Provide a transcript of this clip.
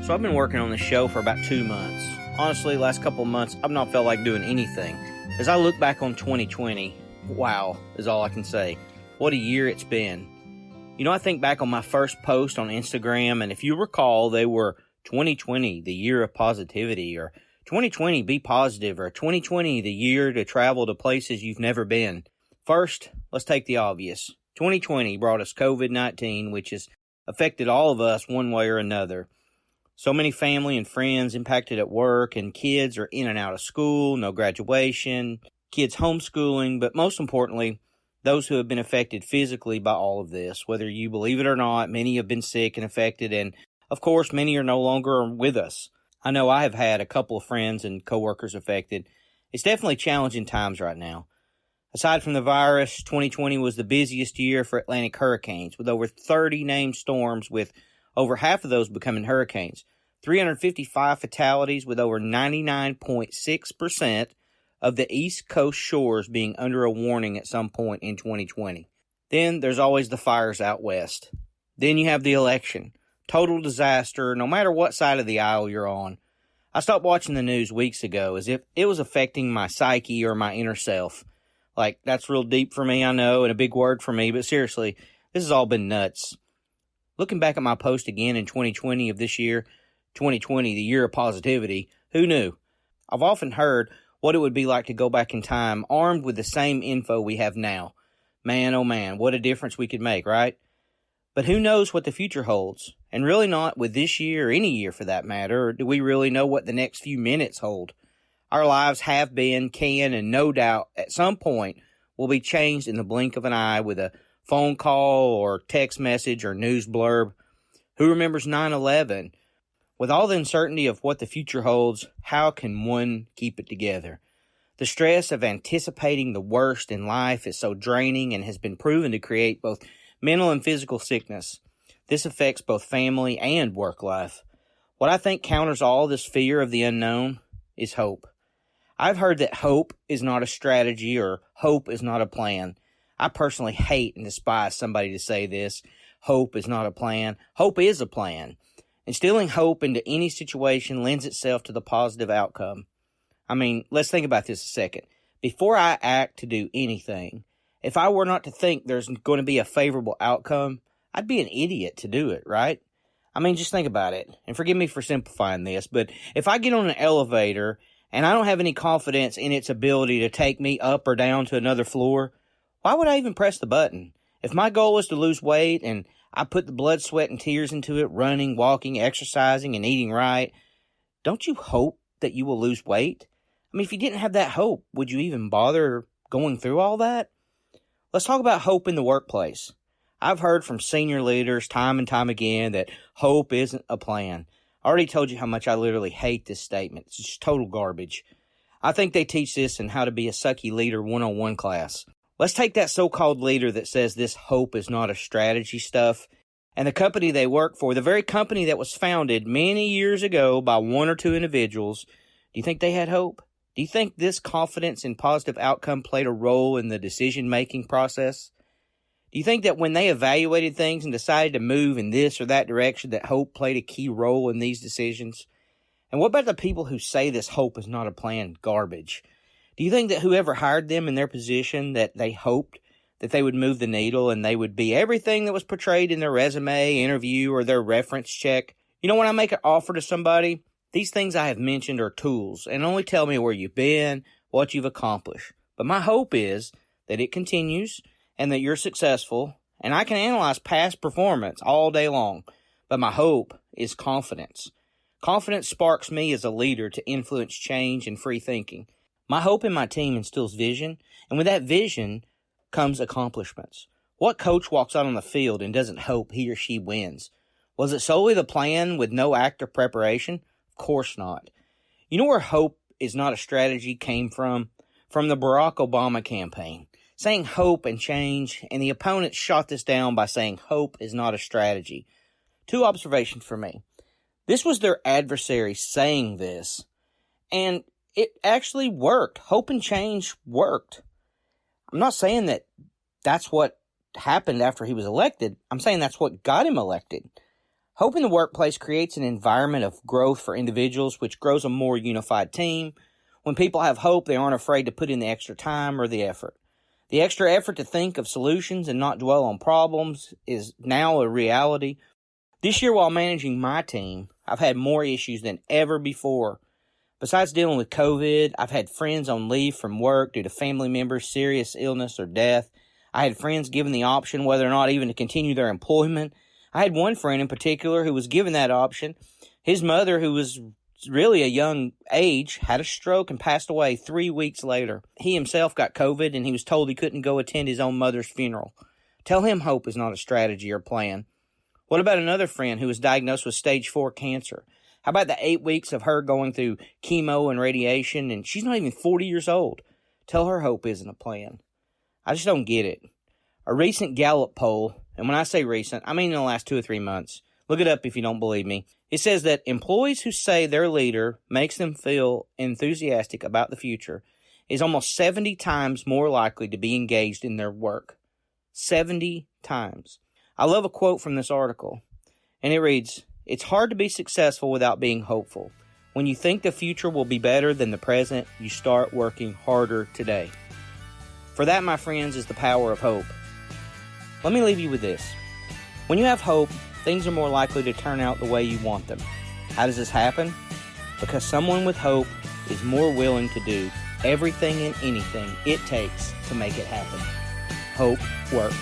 So I've been working on this show for about 2 months. Honestly, last couple of months, I've not felt like doing anything. As I look back on 2020, wow is all I can say. What a year it's been. You know, I think back on my first post on Instagram, and if you recall, they were 2020, the year of positivity, or 2020, be positive, or 2020, the year to travel to places you've never been. First, let's take the obvious. 2020 brought us COVID-19, which has affected all of us one way or another. So many family and friends impacted at work, and kids are in and out of school, no graduation, kids homeschooling, but most importantly, those who have been affected physically by all of this. Whether you believe it or not, many have been sick and affected, and of course, many are no longer with us. I know I have had a couple of friends and coworkers affected. It's definitely challenging times right now. Aside from the virus, 2020 was the busiest year for Atlantic hurricanes, with over 30 named storms, with over half of those becoming hurricanes. 355 fatalities, with over 99.6% of the East Coast shores being under a warning at some point in 2020. Then there's always the fires out west. Then you have the election. Total disaster, no matter what side of the aisle you're on. I stopped watching the news weeks ago as if it was affecting my psyche or my inner self. Like, that's real deep for me, I know, and a big word for me, but seriously, this has all been nuts. Looking back at my post again in 2020 of this year, 2020, the year of positivity, who knew? I've often heard what it would be like to go back in time armed with the same info we have now. Man, oh man, what a difference we could make, right? But who knows what the future holds? And really not with this year or any year for that matter, or do we really know what the next few minutes hold? Our lives have been, can, and no doubt at some point will be changed in the blink of an eye with a phone call or text message or news blurb. Who remembers 9/11? With all the uncertainty of what the future holds, how can one keep it together? The stress of anticipating the worst in life is so draining and has been proven to create both mental and physical sickness. This affects both family and work life. What I think counters all this fear of the unknown is hope. I've heard that hope is not a strategy or hope is not a plan. I personally hate and despise somebody to say this. Hope is not a plan. Hope is a plan. Instilling hope into any situation lends itself to the positive outcome. I mean, let's think about this a second. Before I act to do anything, if I were not to think there's going to be a favorable outcome, I'd be an idiot to do it, right? I mean, just think about it. And forgive me for simplifying this, but if I get on an elevator and I don't have any confidence in its ability to take me up or down to another floor, why would I even press the button? If my goal is to lose weight and I put the blood, sweat, and tears into it, running, walking, exercising, and eating right, don't you hope that you will lose weight? I mean, if you didn't have that hope, would you even bother going through all that? Let's talk about hope in the workplace. I've heard from senior leaders time and time again that hope isn't a plan. I already told you how much I literally hate this statement. It's just total garbage. I think they teach this in How to Be a Sucky Leader 101 class. Let's take that so-called leader that says this hope is not a strategy stuff, and the company they work for, the very company that was founded many years ago by one or two individuals. Do you think they had hope? Do you think this confidence in positive outcome played a role in the decision-making process? Do you think that when they evaluated things and decided to move in this or that direction, that hope played a key role in these decisions? And what about the people who say this hope is not a plan garbage? Do you think that whoever hired them in their position, that they hoped that they would move the needle and they would be everything that was portrayed in their resume, interview, or their reference check? You know, when I make an offer to somebody, these things I have mentioned are tools and only tell me where you've been, what you've accomplished. But my hope is that it continues and that you're successful, and I can analyze past performance all day long. But my hope is confidence. Confidence sparks me as a leader to influence change and free thinking. My hope in my team instills vision, and with that vision comes accomplishments. What coach walks out on the field and doesn't hope he or she wins? Was it solely the plan with no act or preparation? Of course not. You know where hope is not a strategy came from? From the Barack Obama campaign. Saying hope and change, and the opponents shot this down by saying hope is not a strategy. Two observations for me. This was their adversary saying this, and it actually worked. Hope and change worked. I'm not saying that that's what happened after he was elected. I'm saying that's what got him elected. Hope in the workplace creates an environment of growth for individuals, which grows a more unified team. When people have hope, they aren't afraid to put in the extra time or the effort. The extra effort to think of solutions and not dwell on problems is now a reality. This year, while managing my team, I've had more issues than ever before. Besides dealing with COVID, I've had friends on leave from work due to family members' serious illness or death. I had friends given the option whether or not even to continue their employment. I had one friend in particular who was given that option. His mother, who was really a young age, had a stroke and passed away 3 weeks later. He himself got COVID, and he was told he couldn't go attend his own mother's funeral. Tell him hope is not a strategy or plan. What about another friend who was diagnosed with stage 4 cancer? How about the 8 weeks of her going through chemo and radiation, and she's not even 40 years old? Tell her hope isn't a plan. I just don't get it. A recent Gallup poll, and when I say recent, I mean in the last 2 or 3 months. Look it up if you don't believe me. It says that employees who say their leader makes them feel enthusiastic about the future is almost 70 times more likely to be engaged in their work. 70 times. I love a quote from this article, and it reads, "It's hard to be successful without being hopeful. When you think the future will be better than the present, you start working harder today." For that, my friends, is the power of hope. Let me leave you with this. When you have hope, things are more likely to turn out the way you want them. How does this happen? Because someone with hope is more willing to do everything and anything it takes to make it happen. Hope works.